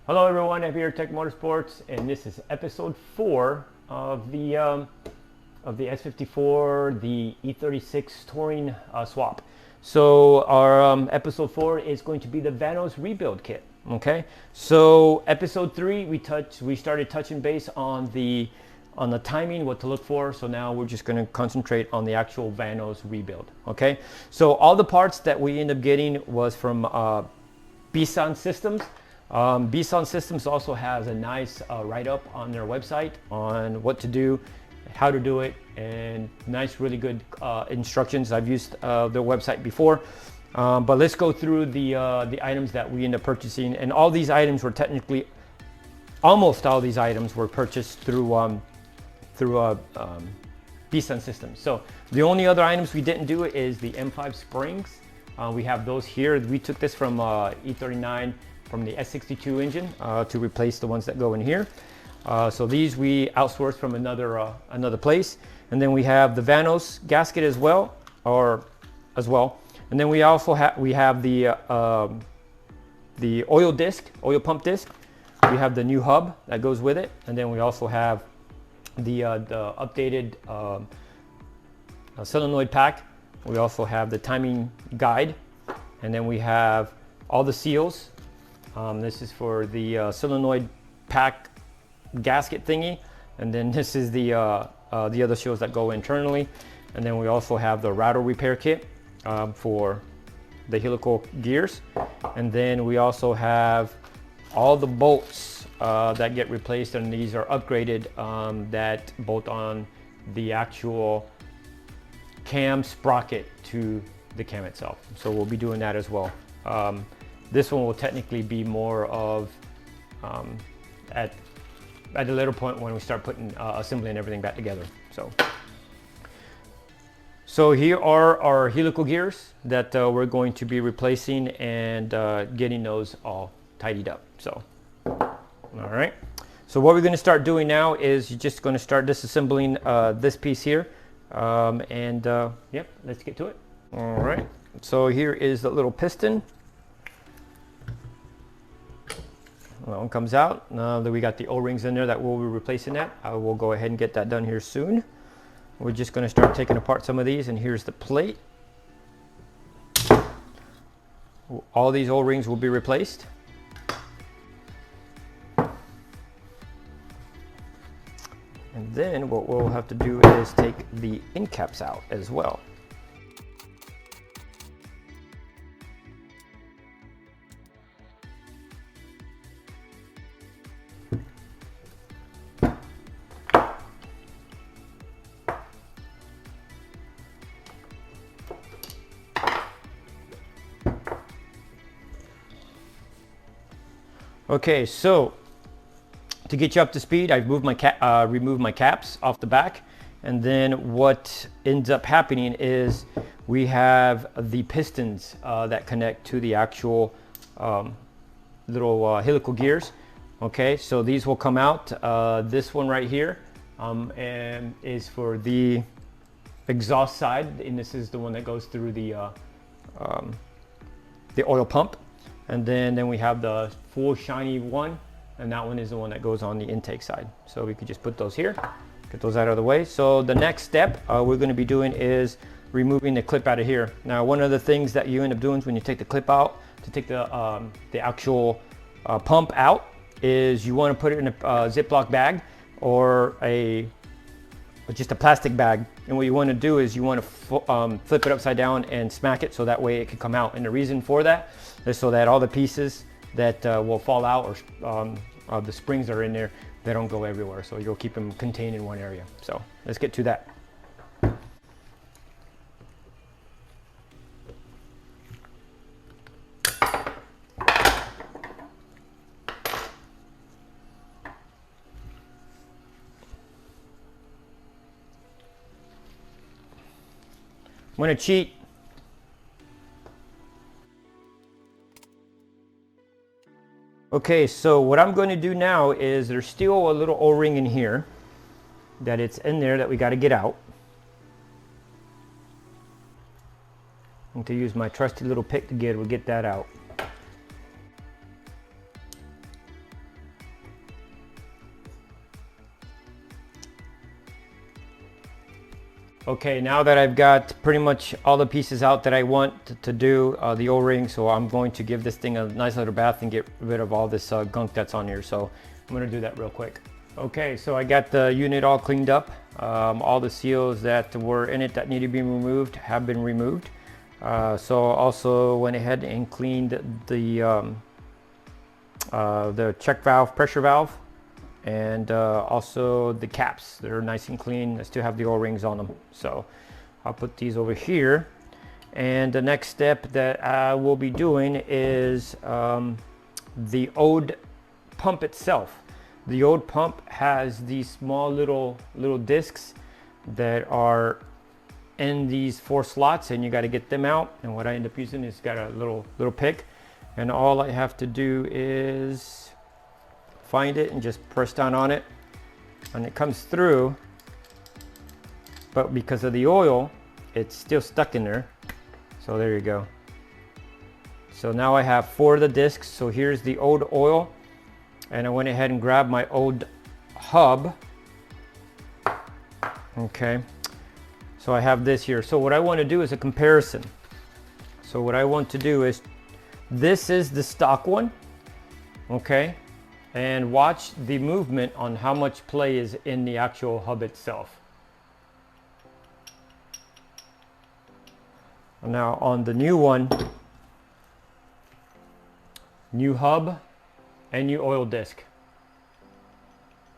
Hello everyone, I'm here at Tech Motorsports, and this is episode 4 of the S54, the E36 touring swap. So our episode 4 is going to be the VANOS rebuild kit. Okay, so episode 3 we started touching base on the timing, what to look for. So now we're just going to concentrate on the actual VANOS rebuild. Okay, so all the parts that we end up getting was from Bisan Systems. Bisan Systems also has a nice write-up on their website on what to do, how to do it, and nice, really good instructions. I've used their website before, but let's go through the items that we end up purchasing. And all these items were technically, almost all these items were purchased through Bisan Systems. So the only other items we didn't do is the M5 springs. We have those here. We took this from E39. From the S62 engine to replace the ones that go in here. So these we outsourced from another place. And then we have the VANOS gasket as well. And then we also have the oil pump disc. We have the new hub that goes with it. And then we also have the updated solenoid pack. We also have the timing guide. And then we have all the seals. This is for the solenoid pack gasket thingy, and then this is the other seals that go internally. And then we also have the rattle repair kit for the helical gears. And then we also have all the bolts that get replaced, and these are upgraded that bolt on the actual cam sprocket to the cam itself. So we'll be doing that as well. This one will technically be more of at a later point when we start putting assembling everything back together. So here are our helical gears that we're going to be replacing and getting those all tidied up. So all right, so what we're going to start doing now is you're just going to start disassembling this piece here, yep, let's get to it. All right, so here is the little piston. That one comes out. Now that we got the O-rings in there that we'll be replacing that, I will go ahead and get that done here soon. We're just going to start taking apart some of these, and here's the plate. All these O-rings will be replaced. And then what we'll have to do is take the end caps out as well. Okay, so to get you up to speed, I've removed my caps off the back, and then what ends up happening is we have the pistons that connect to the actual little helical gears. Okay, so these will come out. This one right here and is for the exhaust side, and this is the one that goes through the oil pump. And then we have the full shiny one, and that one is the one that goes on the intake side. So we could just put those here, get those out of the way. So the next step we're going to be doing is removing the clip out of here. Now, one of the things that you end up doing is when you take the clip out to take the actual pump out is you want to put it in a Ziploc bag or just a plastic bag. And what you want to do is you want to flip it upside down and smack it so that way it can come out. And the reason for that is so that all the pieces that will fall out or the springs that are in there, they don't go everywhere. So you'll keep them contained in one area. So let's get to that. I'm going to cheat. Okay, so what I'm going to do now is there's still a little O-ring in here that it's in there that we got to get out. And to use my trusty little pick to get that out. Okay, now that I've got pretty much all the pieces out that I want to do the O-ring, so I'm going to give this thing a nice little bath and get rid of all this gunk that's on here. So I'm going to do that real quick. Okay, so I got the unit all cleaned up. All the seals that were in it that need to be removed have been removed. So also went ahead and cleaned the check valve, pressure valve, and also the caps. They're nice and clean. I still have the O-rings on them. So I'll put these over here. And the next step that I will be doing is the old pump itself. The old pump has these small little discs that are in these 4 slots, and you got to get them out. And what I end up using is got a little pick, and all I have to do is find it and just press down on it, and it comes through. But because of the oil, it's still stuck in there. So there you go. So now I have 4 of the discs. So here's the old oil, and I went ahead and grabbed my old hub. Okay, so I have this here. So what I want to do is a comparison. So what I want to do is, this is the stock one, okay, and watch the movement on how much play is in the actual hub itself. Now on the new one, new hub and new oil disc,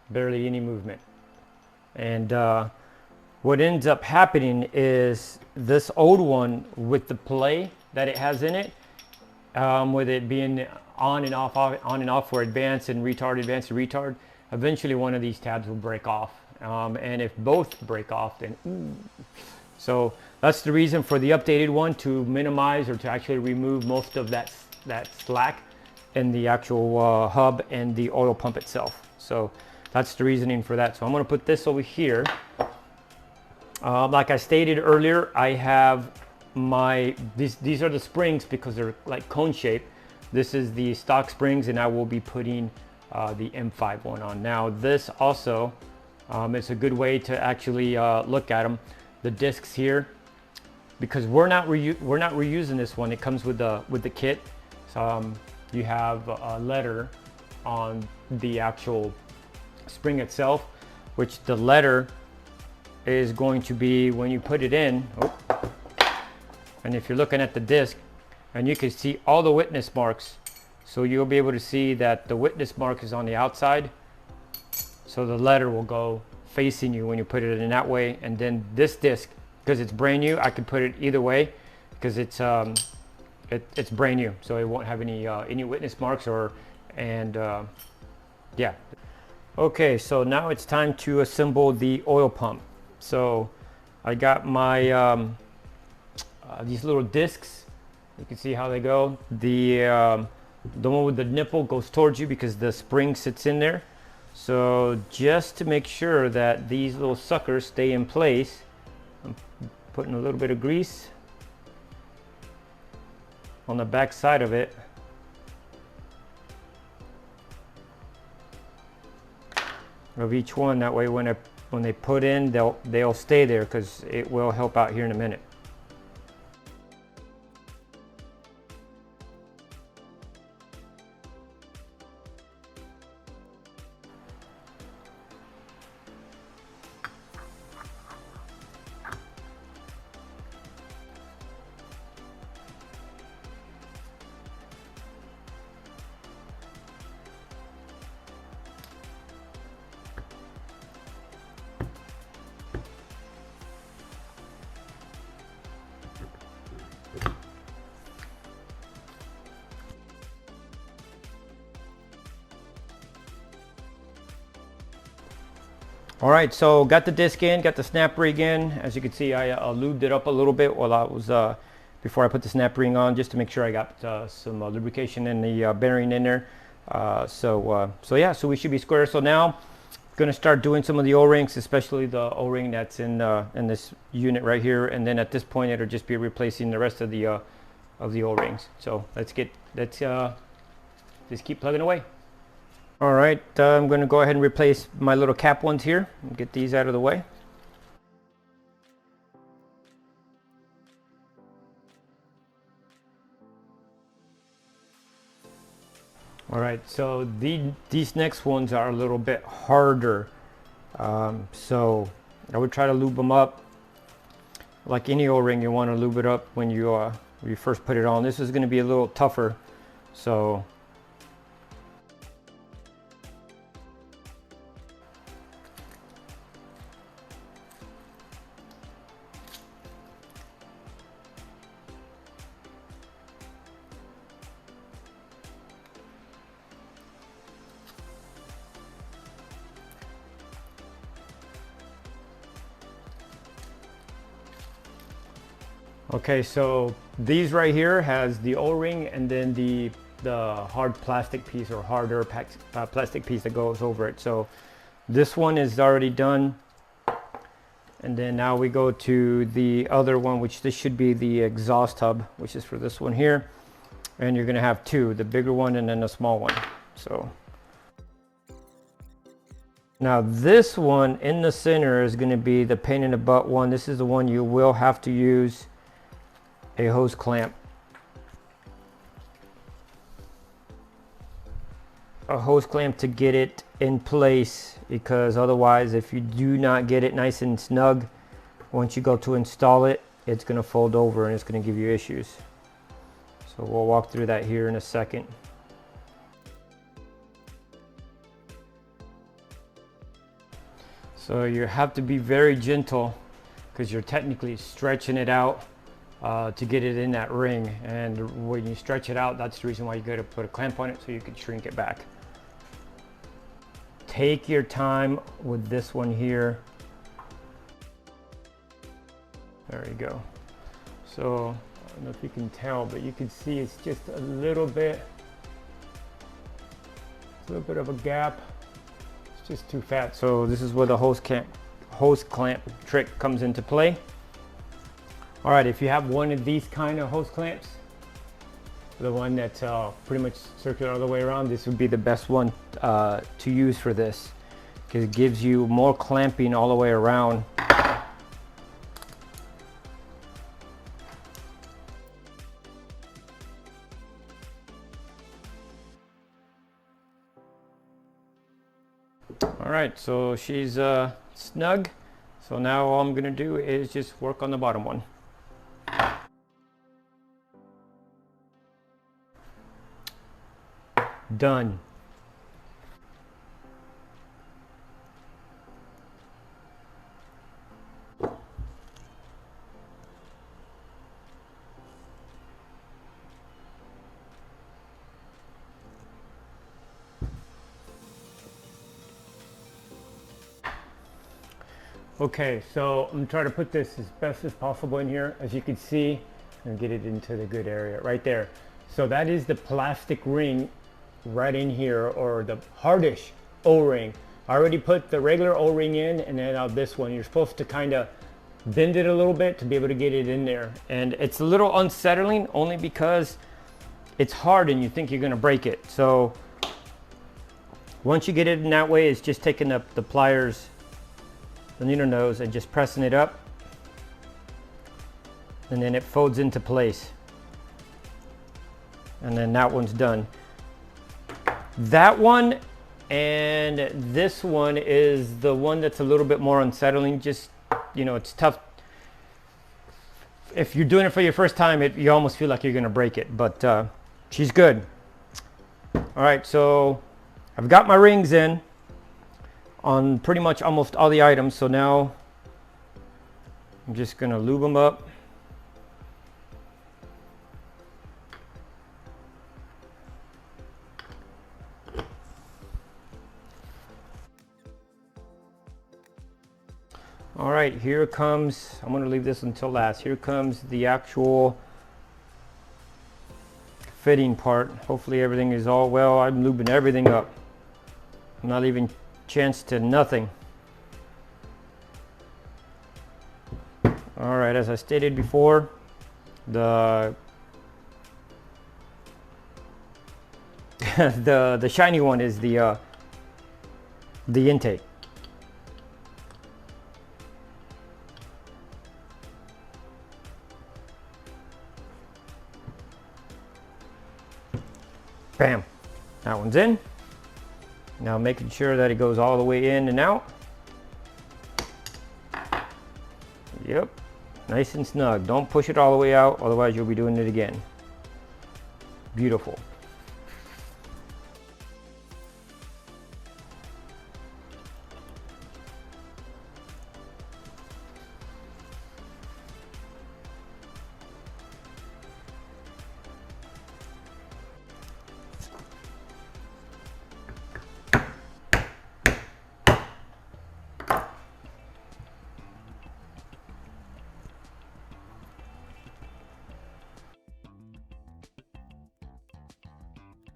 barely any movement. And what ends up happening is this old one, with the play that it has in it, with it being on and off for advance and retard, eventually one of these tabs will break off. And if both break off, then ooh. So that's the reason for the updated one, to minimize or to actually remove most of that slack in the actual hub and the oil pump itself. So that's the reasoning for that. So I'm going to put this over here. Like I stated earlier, I have these are the springs because they're like cone shape. This is the stock springs, and I will be putting the M5 one on. Now this also, it's a good way to actually look at them. The discs here, because we're not reusing this one. It comes with the kit. So you have a letter on the actual spring itself, which the letter is going to be when you put it in. Oh. And if you're looking at the disc, and you can see all the witness marks, so you'll be able to see that the witness mark is on the outside, so the letter will go facing you when you put it in that way. And then this disc, because it's brand new, I can put it either way because it's brand new, so it won't have any witness marks yeah. Okay, so now it's time to assemble the oil pump. So I got my these little discs. You can see how they go. The one with the nipple goes towards you because the spring sits in there. So just to make sure that these little suckers stay in place, I'm putting a little bit of grease on the back side of it. Of each one, that way when they put in, they'll stay there, because it will help out here in a minute. All right, so got the disc in, got the snap ring in. As you can see, I lubed it up a little bit while I was before I put the snap ring on, just to make sure I got some lubrication in the bearing in there. So yeah, so we should be square. So now gonna start doing some of the O-rings, especially the O-ring that's in this unit right here, and then at this point it'll just be replacing the rest of the O-rings. So let's just keep plugging away. All right, I'm going to go ahead and replace my little cap ones here and get these out of the way. All right, so these next ones are a little bit harder. So I would try to lube them up. Like any O-ring, you want to lube it up when you first put it on. This is going to be a little tougher, so okay, so these right here has the O-ring and then the hard plastic piece or harder plastic piece that goes over it. So this one is already done. And then now we go to the other one, which this should be the exhaust hub, which is for this one here. And you're gonna have two, the bigger one and then a small one. So now this one in the center is gonna be the pain in the butt one. This is the one you will have to use a hose clamp. A hose clamp to get it in place, because otherwise if you do not get it nice and snug, once you go to install it, it's going to fold over and it's going to give you issues. So we'll walk through that here in a second. So you have to be very gentle because you're technically stretching it out to get it in that ring, and when you stretch it out, that's the reason why you got to put a clamp on it so you can shrink it back. Take your time with this one here. There you go. So I don't know if you can tell, but you can see it's just a little bit of a gap. It's just too fat. So this is where the hose clamp trick comes into play. All right, if you have one of these kind of hose clamps, the one that's pretty much circular all the way around, this would be the best one to use for this, because it gives you more clamping all the way around. All right, so she's snug. So now all I'm gonna do is just work on the bottom one. Done. Okay, so I'm trying to put this as best as possible in here. As you can see, and get it into the good area right there. So that is the plastic ring right in here, or the hardish O-ring. I already put the regular O-ring in, and then this one, you're supposed to kind of bend it a little bit to be able to get it in there. And it's a little unsettling only because it's hard and you think you're going to break it. So once you get it in that way, it's just taking up the pliers, the needle nose, and just pressing it up, and then it folds into place. And then that one's done. That one and this one is the one that's a little bit more unsettling. Just, you know, it's tough. If you're doing it for your first time, you almost feel like you're gonna break it, but she's good. All right, so I've got my rings in on pretty much almost all the items. So now I'm just gonna lube them up. All right, here comes, I'm gonna leave this until last. Here comes the actual fitting part. Hopefully everything is all well. I'm lubing everything up. I'm not leaving chance to nothing. All right, as I stated before, the the shiny one is the intake. Bam. That one's in. Now making sure that it goes all the way in and out. Yep, nice and snug. Don't push it all the way out, otherwise you'll be doing it again. Beautiful.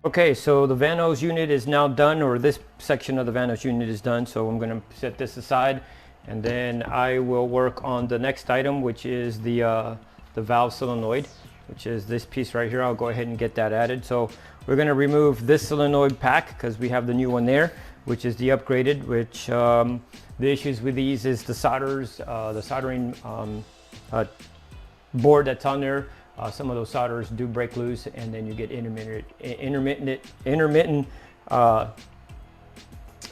Okay, so the VANOS unit is now done, or this section of the VANOS unit is done. So I'm going to set this aside, and then I will work on the next item, which is the valve solenoid, which is this piece right here. I'll go ahead and get that added. So we're going to remove this solenoid pack because we have the new one there, which is the upgraded. Which the issues with these is the soldering board that's on there. Some of those solders do break loose, and then you get intermittent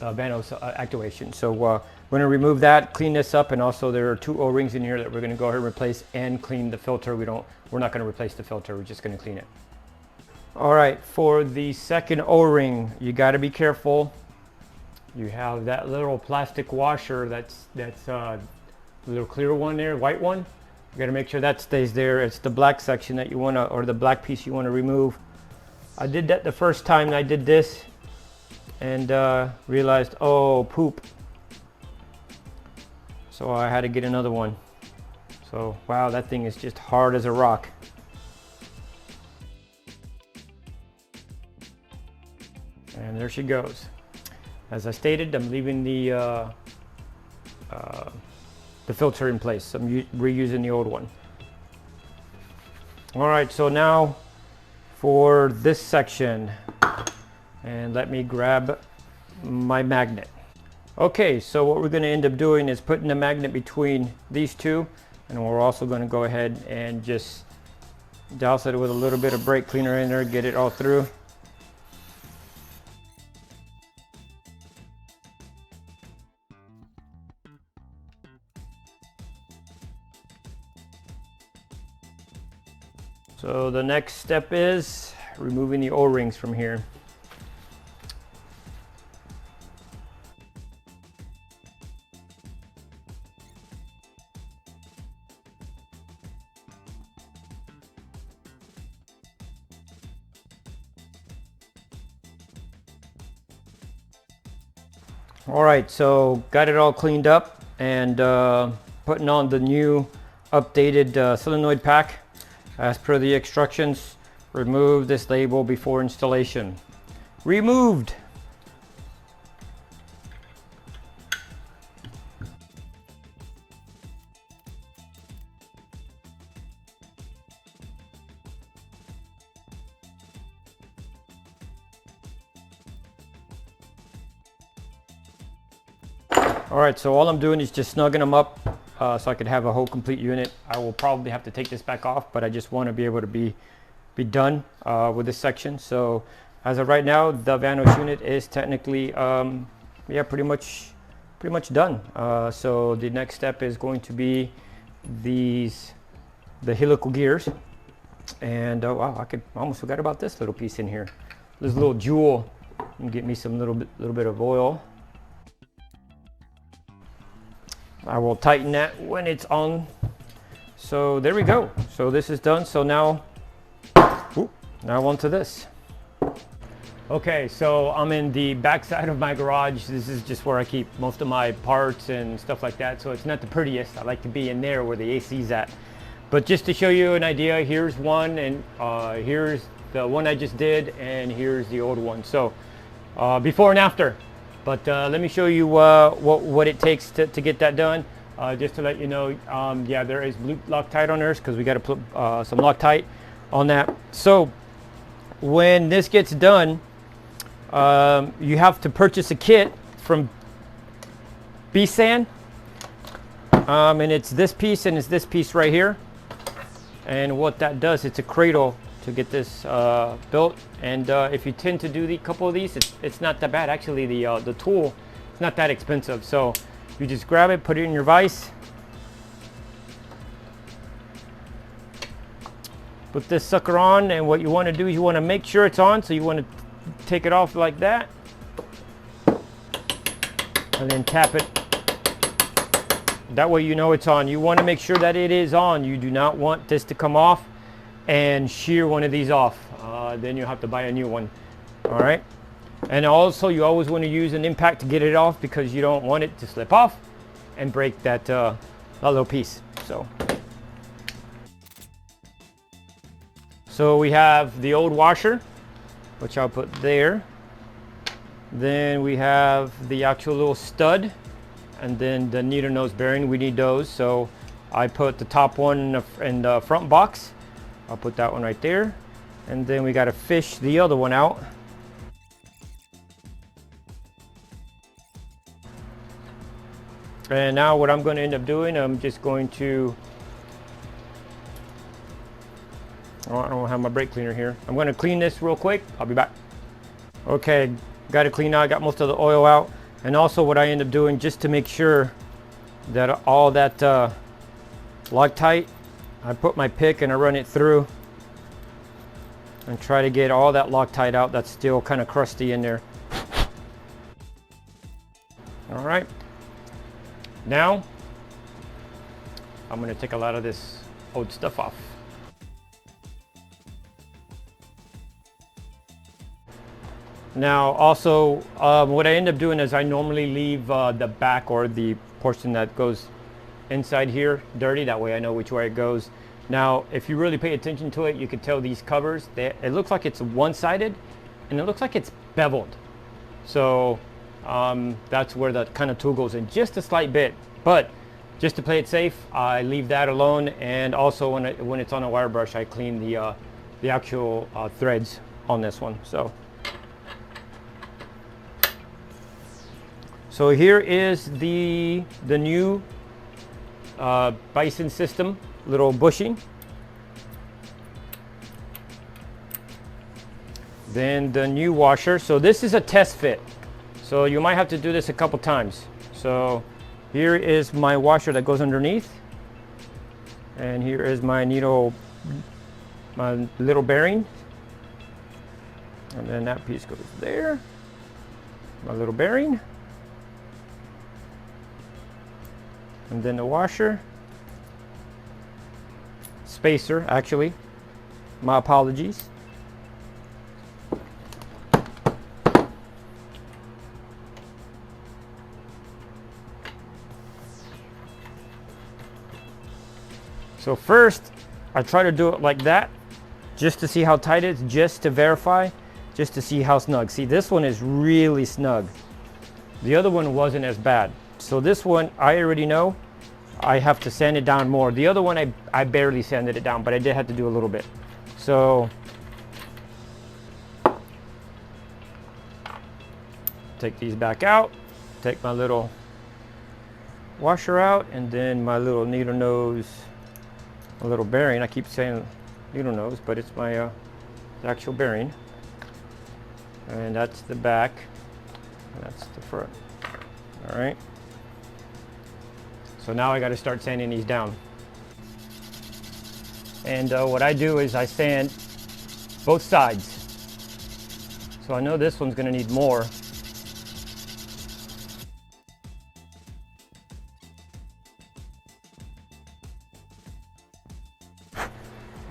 VANOS actuation. So we're going to remove that, clean this up, and also there are 2 O-rings in here that we're going to go ahead and replace and clean the filter. We're not going to replace the filter. We're just going to clean it. All right, for the second O-ring, you got to be careful. You have that little plastic washer that's a little clear one there, white one. You got to make sure that stays there. It's the black section that you want to, or the black piece you want to remove. I did that the first time I did this, and realized, oh, poop. So I had to get another one. So wow, that thing is just hard as a rock. And there she goes. As I stated, I'm leaving the filter in place. I'm reusing the old one. All right, so now for this section, and let me grab my magnet. Okay, so what we're going to end up doing is putting the magnet between these two, and we're also going to go ahead and just douse it with a little bit of brake cleaner in there, get it all through. So the next step is removing the O-rings from here. All right, so got it all cleaned up, and putting on the new updated solenoid pack. As per the instructions, remove this label before installation. Removed. All right, so all I'm doing is just snugging them up so I could have a whole complete unit. I will probably have to take this back off, but I just want to be able to be done with this section. So as of right now, the VANOS unit is technically yeah, pretty much done. So the next step is going to be the helical gears. And wow, I almost forgot about this little piece in here. This little jewel. And get me some little bit of oil. I will tighten that when it's on. So there we go. So this is done. So now onto this. Okay, so I'm in the back side of my garage. This is just where I keep most of my parts and stuff like that. So it's not the prettiest. I like to be in there where the AC's at. But just to show you an idea, here's one, and here's the one I just did, and here's the old one. So before and after. But let me show you what it takes to get that done. Just to let you know, yeah, there is blue Loctite on there because we got to put some Loctite on that. So when this gets done, you have to purchase a kit from B-San, and it's this piece and it's this piece right here. And what that does, it's a cradle to get this built. And if you tend to do the couple of these, it's not that bad. Actually, the tool is not that expensive. So you just grab it, put it in your vise, put this sucker on, and what you want to do is you want to make sure it's on. So you want to take it off like that, and then tap it. That way you know it's on. You want to make sure that it is on. You do not want this to come off and shear one of these off. Then you'll have to buy a new one. All right. And also you always want to use an impact to get it off, because you don't want it to slip off and break that little piece. So we have the old washer, which I'll put there. Then we have the actual little stud, and then the needle nose bearing. We need those, so I put the top one in the front box. I'll put that one right there, and then we got to fish the other one out. And now what I'm going to end up doing, I'm just going to, oh, I don't have my brake cleaner here. I'm going to clean this real quick. I'll be back. Okay, got it cleaned out. I got most of the oil out. And also what I end up doing, just to make sure that all that Loctite, I put my pick and I run it through and try to get all that Loctite out that's still kind of crusty in there. All right. Now, I'm going to take a lot of this old stuff off. Now also, what I end up doing is I normally leave the back, or the portion that goes inside here, dirty. That way I know which way it goes. Now, if you really pay attention to it, you can tell these covers, it looks like it's one-sided, and it looks like it's beveled. So that's where that kind of tool goes in, just a slight bit. But just to play it safe, I leave that alone. And also when it's on a wire brush, I clean the actual threads on this one. So here is the new Bison system, little bushing. Then the new washer. So this is a test fit, so you might have to do this a couple times. So here is my washer that goes underneath, and here is my needle, my little bearing, and then that piece goes there, my little bearing. And then the washer, spacer, actually, my apologies. So first, I try to do it like that, just to see how tight it is, just to verify, just to see how snug. See, this one is really snug. The other one wasn't as bad. So this one, I already know I have to sand it down more. The other one, I barely sanded it down, but I did have to do a little bit. So take these back out, take my little washer out, and then my little needle nose, a little bearing. I keep saying needle nose, but it's my actual bearing. And that's the back, and that's the front. All right. So now I got to start sanding these down. And what I do is I sand both sides. So I know this one's going to need more.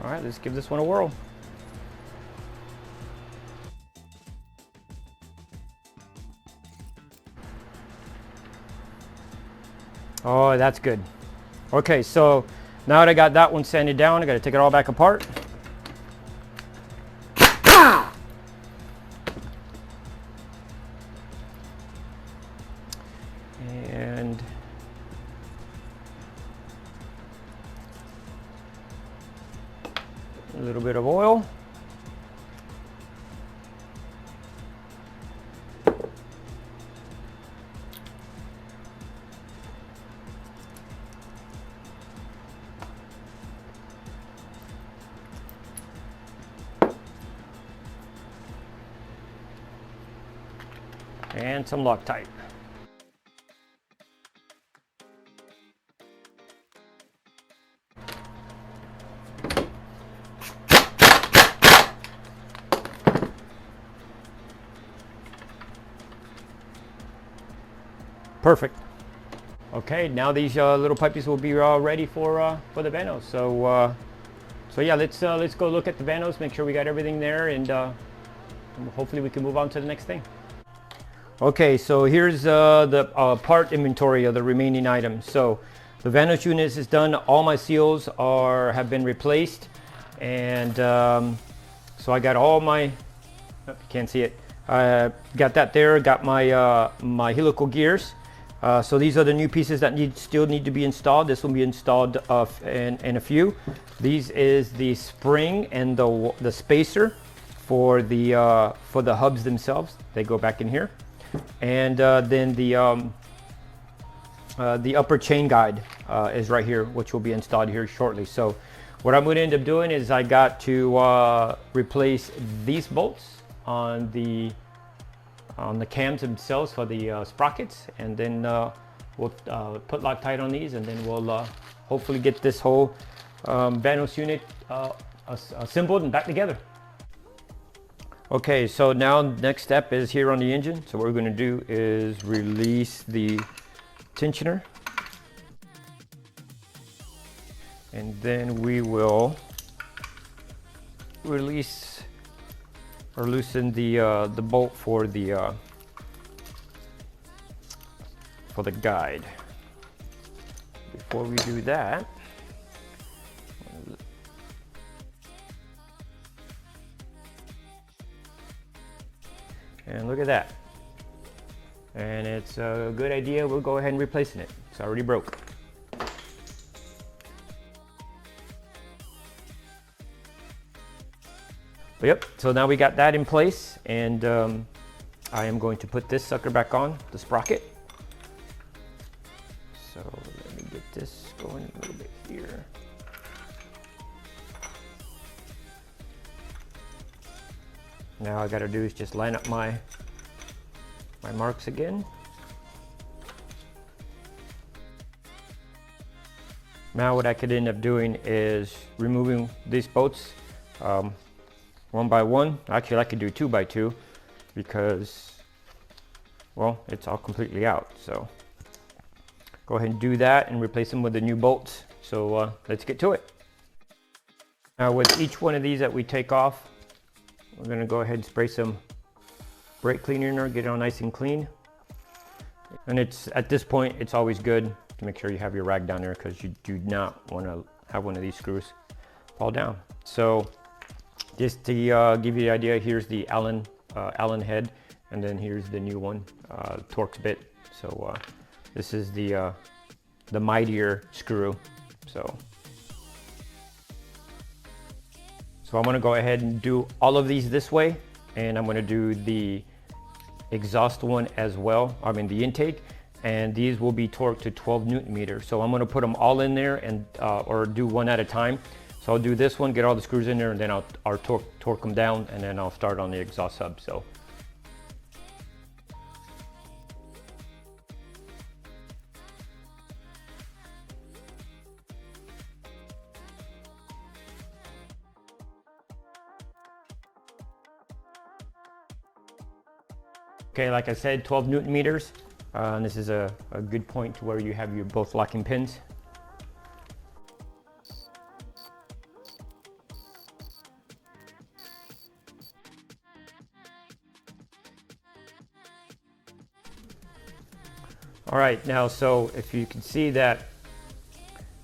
All right, let's give this one a whirl. Oh, that's good. Okay, so now that I got that one sanded down, I got to take it all back apart. And a little bit of oil. and some Loctite. Perfect. Okay, now these little pipes will be ready for the VANOS. So yeah, let's go look at the VANOS, make sure we got everything there, and hopefully we can move on to the next thing. Okay, so here's the part inventory of the remaining items. So the VANOS unit is done. All my seals have been replaced, and so I got all my. Oh, you can't see it. Got that there. Got my my helical gears. So these are the new pieces that still need to be installed. This will be installed in a few. These is the spring and the spacer for the hubs themselves. They go back in here, and then the upper chain guide is right here, which will be installed here shortly. So what I'm going to end up doing is I got to replace these bolts on the cams themselves for the sprockets, and then we'll put Loctite on these, and then we'll hopefully get this whole VANOS unit assembled and back together. Okay, so now next step is here on the engine. So what we're going to do is release the tensioner, and then we will release or loosen the bolt for the guide. Before we do that, and look at that, and it's a good idea. We'll go ahead and replacing it. It's already broke. But yep, so now we got that in place, and I am going to put this sucker back on, the sprocket. So let me get this going a little bit here. Now all I gotta do is just line up my marks again. Now what I could end up doing is removing these bolts one by one. Actually, I could do 2 by 2 because, well, it's all completely out. So go ahead and do that and replace them with the new bolts. So let's get to it. Now with each one of these that we take off, we're gonna go ahead and spray some brake cleaner in there, get it all nice and clean. And it's at this point, it's always good to make sure you have your rag down there, because you do not want to have one of these screws fall down. So just to give you the idea, here's the Allen head, and then here's the new one, Torx bit. So this is the mightier screw. So I'm going to go ahead and do all of these this way, and I'm going to do the exhaust one as well. I mean the intake, and these will be torqued to 12 Newton meters. So I'm going to put them all in there, and or do one at a time. So I'll do this one, get all the screws in there, and then I'll torque them down, and then I'll start on the exhaust hub. So okay, like I said, 12 Newton meters. And this is a good point to where you have your both locking pins. All right, now, so if you can see that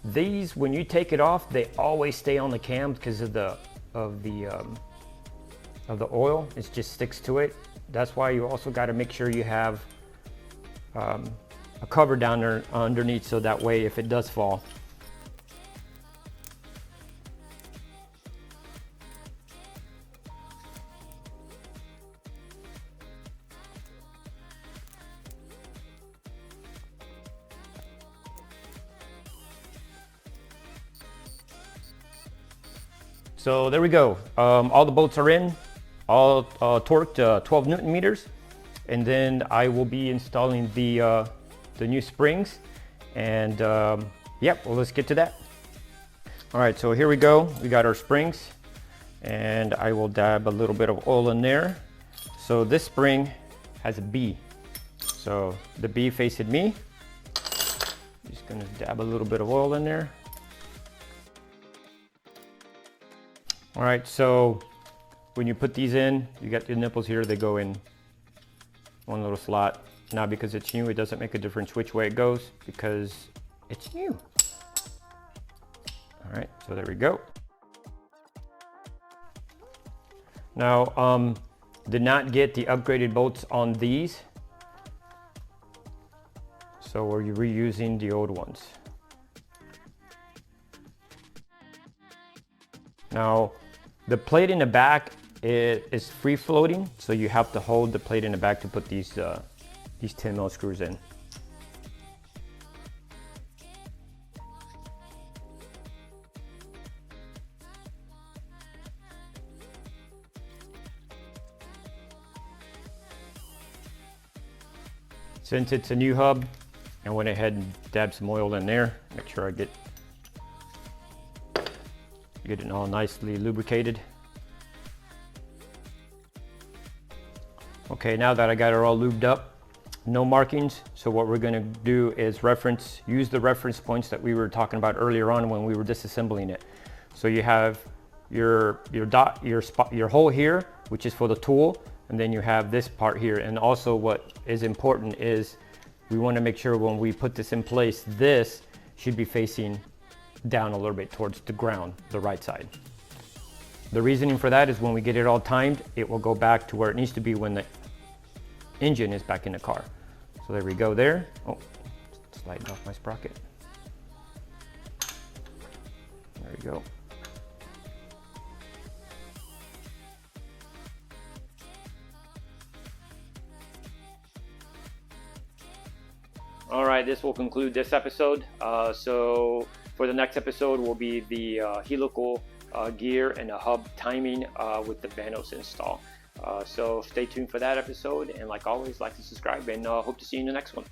these, when you take it off, they always stay on the cam because of the oil. It just sticks to it. That's why you also got to make sure you have a cover down there underneath, so that way if it does fall. So there we go. All the bolts are in, all torqued 12 Newton meters. and then I will be installing the new springs. And yep, well, let's get to that. All right, so here we go. We got our springs, and I will dab a little bit of oil in there. So this spring has a B, so the B facing me. Just gonna dab a little bit of oil in there. All right, so when you put these in, you got the nipples here, they go in one little slot. Now because it's new, it doesn't make a difference which way it goes because it's new. All right, so there we go. Now, did not get the upgraded bolts on these, so we're reusing the old ones. Now, the plate in the back is free floating, so you have to hold the plate in the back to put these 10mm screws in. Since it's a new hub, I went ahead and dabbed some oil in there. Make sure I get it all nicely lubricated. Okay, now that I got it all lubed up, no markings. So what we're gonna do is use the reference points that we were talking about earlier on when we were disassembling it. So you have your hole here, which is for the tool, and then you have this part here. And also what is important is we want to make sure when we put this in place, this should be facing down a little bit towards the ground, the right side. The reasoning for that is when we get it all timed, it will go back to where it needs to be when the engine is back in the car. So there we go there. Oh, sliding off my sprocket. There we go. All right, this will conclude this episode. So for the next episode will be the helical gear and a hub timing with the VANOS install. So stay tuned for that episode, and like always, like and subscribe, and hope to see you in the next one.